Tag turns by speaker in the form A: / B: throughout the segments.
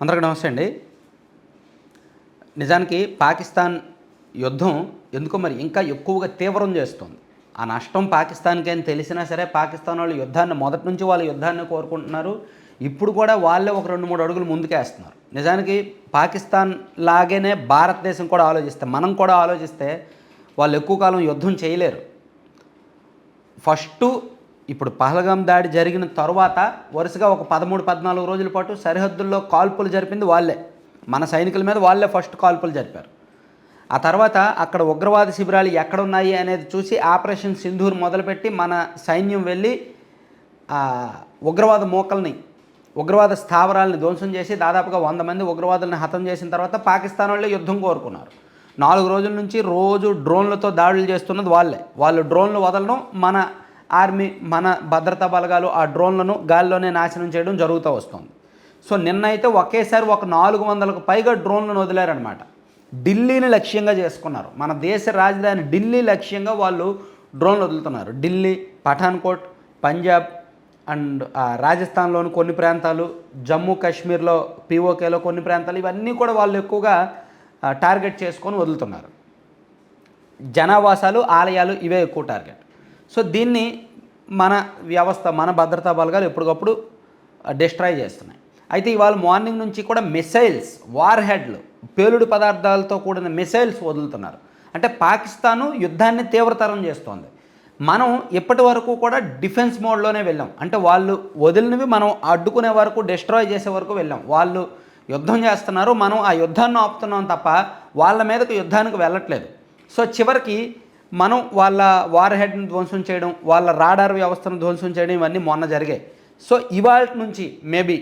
A: అందరికీ నమస్తే అండి. నిజానికి పాకిస్తాన్ యుద్ధం ఎందుకో మరి ఇంకా ఎక్కువగా తీవ్రం చేస్తుంది. ఆ నష్టం పాకిస్తాన్‌కే అని తెలిసినా సరే పాకిస్తాన్ వాళ్ళు యుద్ధాన్ని మొదటి నుంచి వాళ్ళు యుద్ధాన్ని కోరుకుంటున్నారు. ఇప్పుడు కూడా వాళ్ళే ఒక 2, 3 అడుగులు ముందుకేస్తున్నారు. నిజానికి పాకిస్తాన్ లాగానే భారతదేశం కూడా ఆలోచిస్తే, మనం కూడా ఆలోచిస్తే వాళ్ళు ఎక్కువ కాలం యుద్ధం చేయలేరు. ఫస్టు ఇప్పుడు పహల్గామ్ దాడి జరిగిన తరువాత వరుసగా ఒక 13, 14 రోజుల పాటు సరిహద్దుల్లో కాల్పులు జరిపింది వాళ్ళే. మన సైనికుల మీద వాళ్ళే ఫస్ట్ కాల్పులు జరిపారు. ఆ తర్వాత అక్కడ ఉగ్రవాద శిబిరాలు ఎక్కడున్నాయి అనేది చూసి ఆపరేషన్ సింధూర్ మొదలుపెట్టి మన సైన్యం వెళ్ళి ఉగ్రవాద మూకల్ని, ఉగ్రవాద స్థావరాలని ధ్వంసం చేసి దాదాపుగా 100 మంది ఉగ్రవాదులను హతం చేసిన తర్వాత పాకిస్తాన్ వాళ్ళే యుద్ధం కోరుకున్నారు. 4 రోజుల నుంచి రోజు డ్రోన్లతో దాడులు చేస్తున్నది వాళ్ళే. వాళ్ళు డ్రోన్లు వదలడం, మన ఆర్మీ, మన భద్రతా బలగాలు ఆ డ్రోన్లను గాల్లోనే నాశనం చేయడం జరుగుతూ వస్తుంది. సో నిన్నైతే ఒకేసారి ఒక 400కు పైగా డ్రోన్లను వదిలారనమాట. ఢిల్లీని లక్ష్యంగా చేసుకున్నారు. మన దేశ రాజధాని ఢిల్లీ లక్ష్యంగా వాళ్ళు డ్రోన్లు వదులుతున్నారు. ఢిల్లీ, పఠాన్కోట్, పంజాబ్ అండ్ రాజస్థాన్లోని కొన్ని ప్రాంతాలు, జమ్మూ కాశ్మీర్లో పీఓకేలో కొన్ని ప్రాంతాలు, ఇవన్నీ కూడా వాళ్ళు ఎక్కువగా టార్గెట్ చేసుకొని వదులుతున్నారు. జనావాసాలు, ఆలయాలు ఇవే ఎక్కువ టార్గెట్. సో దీన్ని మన వ్యవస్థ, మన భద్రతా బలగాలు ఎప్పటికప్పుడు డిస్ట్రాయ్ చేస్తున్నాయి. అయితే ఇవాళ మార్నింగ్ నుంచి కూడా మిసైల్స్, వార్ హెడ్లు, పేలుడు పదార్థాలతో కూడిన మిసైల్స్ వదులుతున్నారు. అంటే పాకిస్తాను యుద్ధాన్ని తీవ్రతరం చేస్తోంది. మనం ఇప్పటి వరకు కూడా డిఫెన్స్ మోడ్లోనే వెళ్ళాం. అంటే వాళ్ళు వదిలినవి మనం అడ్డుకునే వరకు, డిస్ట్రాయ్ చేసే వరకు వెళ్ళాం. వాళ్ళు యుద్ధం చేస్తున్నారు, మనం ఆ యుద్ధాన్ని ఆపుతున్నాం తప్ప వాళ్ళ మీదకు యుద్ధానికి వెళ్ళట్లేదు. సో చివరికి మనం వాళ్ళ వార్ హెడ్ని ధ్వంసం చేయడం, వాళ్ళ రాడార్ వ్యవస్థను ధ్వంసం చేయడం, ఇవన్నీ మొన్న జరిగాయి. సో ఇవాళ నుంచి మేబీ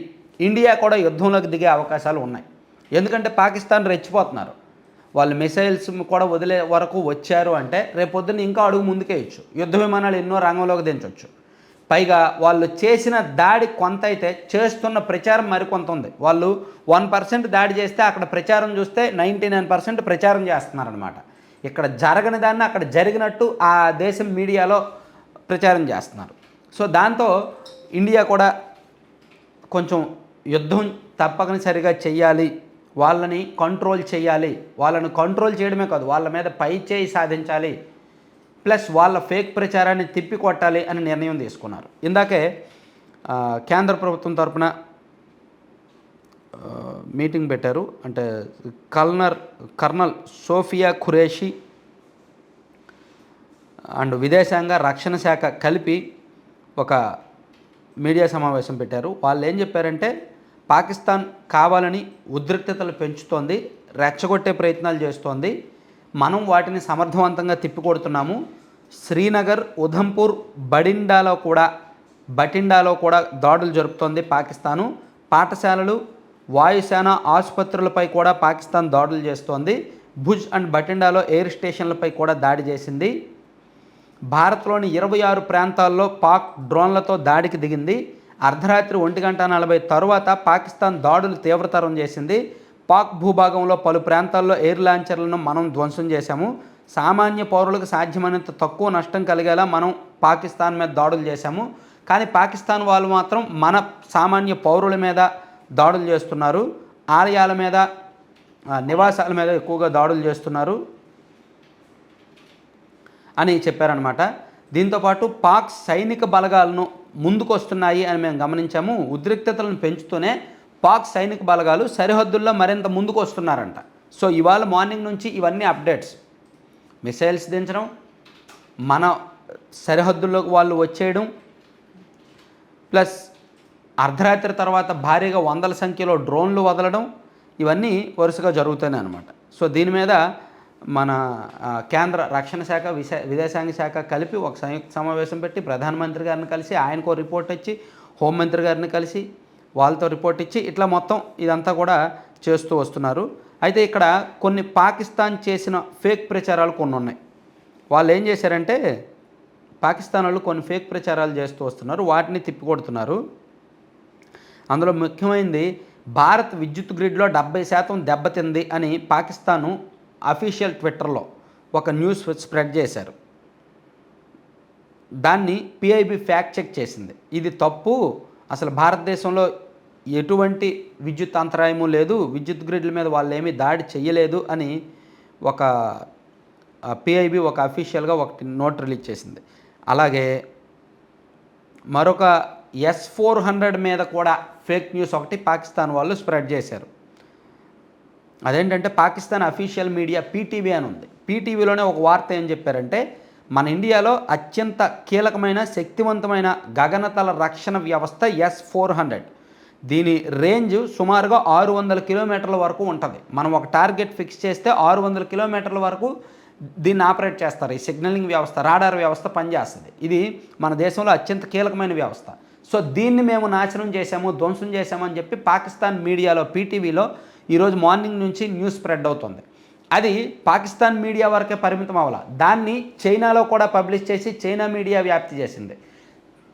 A: ఇండియా కూడా యుద్ధంలోకి దిగే అవకాశాలు ఉన్నాయి. ఎందుకంటే పాకిస్తాన్ రెచ్చిపోతున్నారు. వాళ్ళు మిసైల్స్ కూడా వదిలే వరకు వచ్చారు అంటే రేపొద్దున ఇంకా అడుగు ముందుకేయచ్చు. యుద్ధ విమానాలు ఎన్నో రంగంలోకి దించవచ్చు. పైగా వాళ్ళు చేసిన దాడి కొంత అయితే, చేస్తున్న ప్రచారం మరికొంత ఉంది. వాళ్ళు 1% దాడి చేస్తే అక్కడ ప్రచారం చూస్తే 99% ప్రచారం చేస్తున్నారనమాట. ఇక్కడ జరగని దాన్ని అక్కడ జరిగినట్టు ఆ దేశం మీడియాలో ప్రచారం చేస్తున్నారు. సో దాంతో ఇండియా కూడా కొంచెం యుద్ధం తప్పనిసరిగా చెయ్యాలి, వాళ్ళని కంట్రోల్ చేయాలి, వాళ్ళని కంట్రోల్ చేయడమే కాదు వాళ్ళ మీద పై చేయి సాధించాలి, ప్లస్ వాళ్ళ ఫేక్ ప్రచారాన్ని తిప్పికొట్టాలి అని నిర్ణయం తీసుకున్నారు. ఇందాకే కేంద్ర ప్రభుత్వం తరపున మీటింగ్ పెట్టారు. అంటే కర్నల్ సోఫియా ఖురేషి అండ్ విదేశాంగ, రక్షణ శాఖ కలిపి ఒక మీడియా సమావేశం పెట్టారు. వాళ్ళు ఏం చెప్పారంటే పాకిస్తాన్ కావాలని ఉద్రిక్తతలు పెంచుతోంది, రెచ్చగొట్టే ప్రయత్నాలు చేస్తోంది. మనం వాటిని సమర్థవంతంగా తిప్పికొడుతున్నాము. శ్రీనగర్, ఉధంపూర్, బటిండాలో కూడా దాడులు జరుపుతోంది పాకిస్తాను. పాఠశాలలు, వాయుసేన ఆసుపత్రులపై కూడా పాకిస్తాన్ దాడులు చేస్తోంది. భుజ్ అండ్ బటిండాలో ఎయిర్ స్టేషన్లపై కూడా దాడి చేసింది. భారత్లోని 26 ప్రాంతాల్లో పాక్ డ్రోన్లతో దాడికి దిగింది. అర్ధరాత్రి 1:40 తరువాత పాకిస్తాన్ దాడులు తీవ్రతరం చేసింది. పాక్ భూభాగంలో పలు ప్రాంతాల్లో ఎయిర్ లాంచర్లను మనం ధ్వంసం చేశాము. సామాన్య పౌరులకు సాధ్యమైనంత తక్కువ నష్టం కలిగేలా మనం పాకిస్తాన్ మీద దాడులు చేశాము. కానీ పాకిస్తాన్ వాళ్ళు మాత్రం మన సామాన్య పౌరుల మీద దాడులు చేస్తున్నారు. ఆలయాల మీద, నివాసాల మీద ఎక్కువగా దాడులు చేస్తున్నారు అని చెప్పారనమాట. దీంతోపాటు పాక్ సైనిక బలగాలను ముందుకొస్తున్నాయి అని మేము గమనించాము. ఉద్రిక్తతలను పెంచుతూనే పాక్ సైనిక బలగాలు సరిహద్దుల్లో మరింత ముందుకు వస్తున్నారంట. సో ఇవాళ మార్నింగ్ నుంచి ఇవన్నీ అప్డేట్స్. మిసైల్స్ దించడం, మన సరిహద్దుల్లోకి వాళ్ళు వచ్చేయడం, ప్లస్ అర్ధరాత్రి తర్వాత భారీగా 100ల సంఖ్యలో డ్రోన్లు వదలడం, ఇవన్నీ వరుసగా జరుగుతాయి అనమాట. సో దీని మీద మన కేంద్ర రక్షణ శాఖ, విదేశాంగ శాఖ కలిపి ఒక సంయుక్త సమావేశం పెట్టి ప్రధానమంత్రి గారిని కలిసి ఆయనకు రిపోర్ట్ ఇచ్చి, హోంమంత్రి గారిని కలిసి వాళ్ళతో రిపోర్ట్ ఇచ్చి, ఇట్లా మొత్తం ఇదంతా కూడా చేస్తూ వస్తున్నారు. అయితే ఇక్కడ కొన్ని పాకిస్తాన్ చేసిన ఫేక్ ప్రచారాలు కొన్ని ఉన్నాయి. వాళ్ళు ఏం చేశారంటే పాకిస్తాన్ వాళ్ళు కొన్ని ఫేక్ ప్రచారాలు చేస్తూ వస్తున్నారు, వాటిని తిప్పికొడుతున్నారు. అందులో ముఖ్యమైనది భారత్ విద్యుత్ గ్రిడ్లో 70% దెబ్బతింది అని పాకిస్తాను అఫీషియల్ ట్విట్టర్లో ఒక న్యూస్ స్ప్రెడ్ చేశారు. దాన్ని పిఐబి ఫ్యాక్ట్ చెక్ చేసింది. ఇది తప్పు, అసలు భారతదేశంలో ఎటువంటి విద్యుత్ అంతరాయము లేదు, విద్యుత్ గ్రిడ్ల మీద వాళ్ళు ఏమీ దాడి చేయలేదు అని ఒక పిఐబి ఒక అఫీషియల్గా ఒకటి నోట్ రిలీజ్ చేసింది. అలాగే మరొక S-400 మీద కూడా ఫేక్ న్యూస్ ఒకటి పాకిస్తాన్ వాళ్ళు స్ప్రెడ్ చేశారు. అదేంటంటే పాకిస్తాన్ అఫీషియల్ మీడియా పీటీవీ అని ఉంది. పీటీవీలోనే ఒక వార్త ఏం చెప్పారంటే, మన ఇండియాలో అత్యంత కీలకమైన శక్తివంతమైన గగనతల రక్షణ వ్యవస్థ S-400. దీని రేంజ్ సుమారుగా 600 కిలోమీటర్ల వరకు ఉంటుంది. మనం ఒక టార్గెట్ ఫిక్స్ చేస్తే 600 కిలోమీటర్ల వరకు దీన్ని ఆపరేట్ చేస్తారు. ఈ సిగ్నలింగ్ వ్యవస్థ, రాడార్ వ్యవస్థ పనిచేస్తుంది. ఇది మన దేశంలో అత్యంత కీలకమైన వ్యవస్థ. సో దీన్ని మేము నాశనం చేశాము, ధ్వంసం చేశాము అని చెప్పి పాకిస్తాన్ మీడియాలో పీటీవీలో ఈరోజు మార్నింగ్ నుంచి న్యూస్ స్ప్రెడ్ అవుతుంది. అది పాకిస్తాన్ మీడియా వరకే పరిమితం అవ్వాల, దాన్ని చైనాలో కూడా పబ్లిష్ చేసి చైనా మీడియా వ్యాప్తి చేసింది.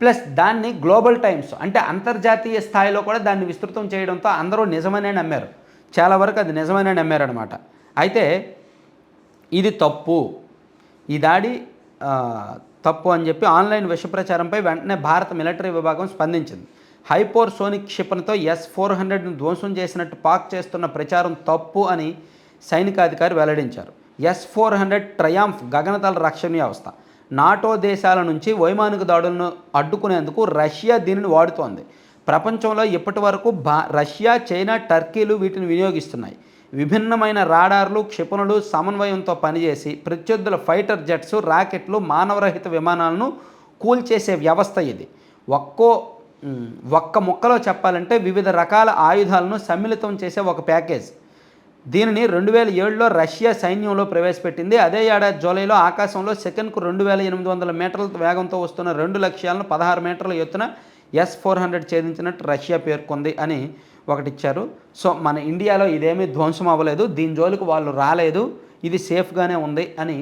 A: ప్లస్ దాన్ని గ్లోబల్ టైమ్స్ అంటే అంతర్జాతీయ స్థాయిలో కూడా దాన్ని విస్తృతం చేయడంతో అందరూ నిజమనే నమ్మారు. చాలా వరకు అది నిజమనే నమ్మారనమాట. అయితే ఇది తప్పు, ఈ దాడి తప్పు అని చెప్పి ఆన్లైన్ విష ప్రచారంపై వెంటనే భారత మిలిటరీ విభాగం స్పందించింది. హైపోర్సోనిక్ క్షిపణితో S-400ను ధ్వంసం చేసినట్టు పాక్ చేస్తున్న ప్రచారం తప్పు అని సైనికాధికారి వెల్లడించారు. S-400 ట్రయాంఫ్ గగనతల రక్షణ వ్యవస్థ. నాటో దేశాల నుంచి వైమానిక దాడులను అడ్డుకునేందుకు రష్యా దీనిని వాడుతోంది. ప్రపంచంలో ఇప్పటి వరకు రష్యా, చైనా, టర్కీలు వీటిని వినియోగిస్తున్నాయి. విభిన్నమైన రాడార్లు, క్షిపణులు సమన్వయంతో పనిచేసి ప్రత్యర్థుల ఫైటర్ జెట్స్, రాకెట్లు, మానవరహిత విమానాలను కూల్చేసే వ్యవస్థ ఇది. ఒక్క ముక్కలో చెప్పాలంటే వివిధ రకాల ఆయుధాలను సమ్మిళితం చేసే ఒక ప్యాకేజ్. దీనిని 2007లో రష్యా సైన్యంలో ప్రవేశపెట్టింది. అదే ఏడాది జూలైలో ఆకాశంలో సెకన్కు 2800 మీటర్ల వేగంతో వస్తున్న 2 లక్ష్యాలను 16 మీటర్ల ఎత్తున S-400 ఛేదించినట్టు రష్యా పేర్కొంది అని ఒకటిచ్చారు. సో మన ఇండియాలో ఇదేమీ ధ్వంసం అవ్వలేదు, దీని జోలికి వాళ్ళు రాలేదు, ఇది సేఫ్గానే ఉంది అని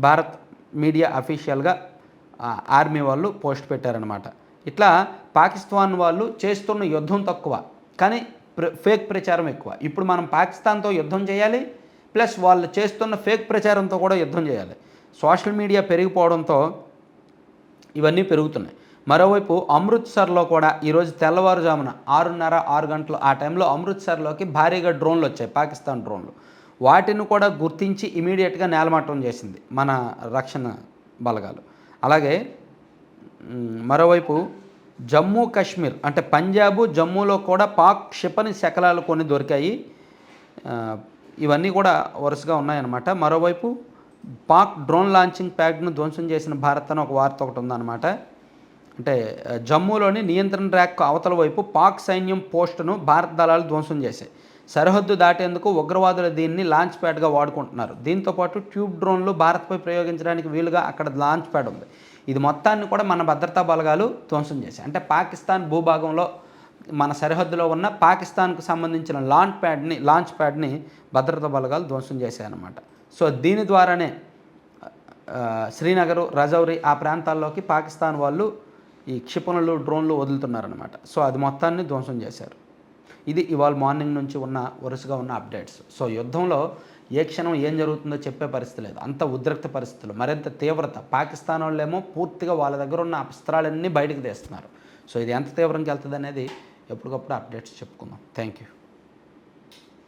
A: భారత్ మీడియా అఫీషియల్గా ఆర్మీ వాళ్ళు పోస్ట్ పెట్టారనమాట. ఇట్లా పాకిస్తాన్ వాళ్ళు చేస్తున్న యుద్ధం తక్కువ, కానీ ఫేక్ ప్రచారం ఎక్కువ. ఇప్పుడు మనం పాకిస్తాన్తో యుద్ధం చేయాలి, ప్లస్ వాళ్ళు చేస్తున్న ఫేక్ ప్రచారంతో కూడా యుద్ధం చేయాలి. సోషల్ మీడియా పెరిగిపోవడంతో ఇవన్నీ పెరుగుతున్నాయి. మరోవైపు అమృత్సర్లో కూడా ఈరోజు తెల్లవారుజామున 6:30-6 గంటలు ఆ టైంలో అమృత్సర్లోకి భారీగా డ్రోన్లు వచ్చాయి, పాకిస్తాన్ డ్రోన్లు. వాటిని కూడా గుర్తించి ఇమీడియట్గా నేలమట్టం చేసింది మన రక్షణ బలగాలు. అలాగే మరోవైపు జమ్మూ కాశ్మీర్ అంటే పంజాబు, జమ్మూలో కూడా పాక్ క్షిపణి శకలాలు కొన్ని దొరికాయి. ఇవన్నీ కూడా వరుసగా ఉన్నాయన్నమాట. మరోవైపు పాక్ డ్రోన్ లాంచింగ్ ప్యాడ్ను ధ్వంసం చేసిన భారత్ అని ఒక వార్త ఒకటి ఉందన్నమాట. అంటే జమ్మూలోని నియంత్రణ ర్యాక్ అవతల వైపు పాక్ సైన్యం పోస్టును భారత దళాలు ధ్వంసం చేశాయి. సరిహద్దు దాటేందుకు ఉగ్రవాదులు దీన్ని లాంచ్ ప్యాడ్గా వాడుకుంటున్నారు. దీంతోపాటు ట్యూబ్ డ్రోన్లు భారత్పై ప్రయోగించడానికి వీలుగా అక్కడ లాంచ్ ప్యాడ్ ఉంది. ఇది మొత్తాన్ని కూడా మన భద్రతా బలగాలు ధ్వంసం చేశాయి. అంటే పాకిస్తాన్ భూభాగంలో మన సరిహద్దులో ఉన్న పాకిస్తాన్కు సంబంధించిన లాంచ్ ప్యాడ్ని భద్రతా బలగాలు ధ్వంసం చేశాయన్నమాట. సో దీని ద్వారానే శ్రీనగర్, రజౌరి ఆ ప్రాంతాల్లోకి పాకిస్తాన్ వాళ్ళు ఈ క్షిపణులు, డ్రోన్లు వదులుతున్నారనమాట. సో అది మొత్తాన్ని ధ్వంసం చేశారు. ఇది ఇవాళ మార్నింగ్ నుంచి వరుసగా ఉన్న అప్డేట్స్. సో యుద్ధంలో ఏ క్షణం ఏం జరుగుతుందో చెప్పే పరిస్థితి లేదు, అంత ఉద్రిక్త పరిస్థితులు, మరింత తీవ్రత. పాకిస్తాన్ వాళ్ళేమో పూర్తిగా వాళ్ళ దగ్గర ఉన్న అస్త్రాలన్నీ బయటకు తీస్తున్నారు. సో ఇది ఎంత తీవ్రంగా వెళ్తుంది అనేది ఎప్పటికప్పుడు అప్డేట్స్ చెప్పుకుందాం. Thank you.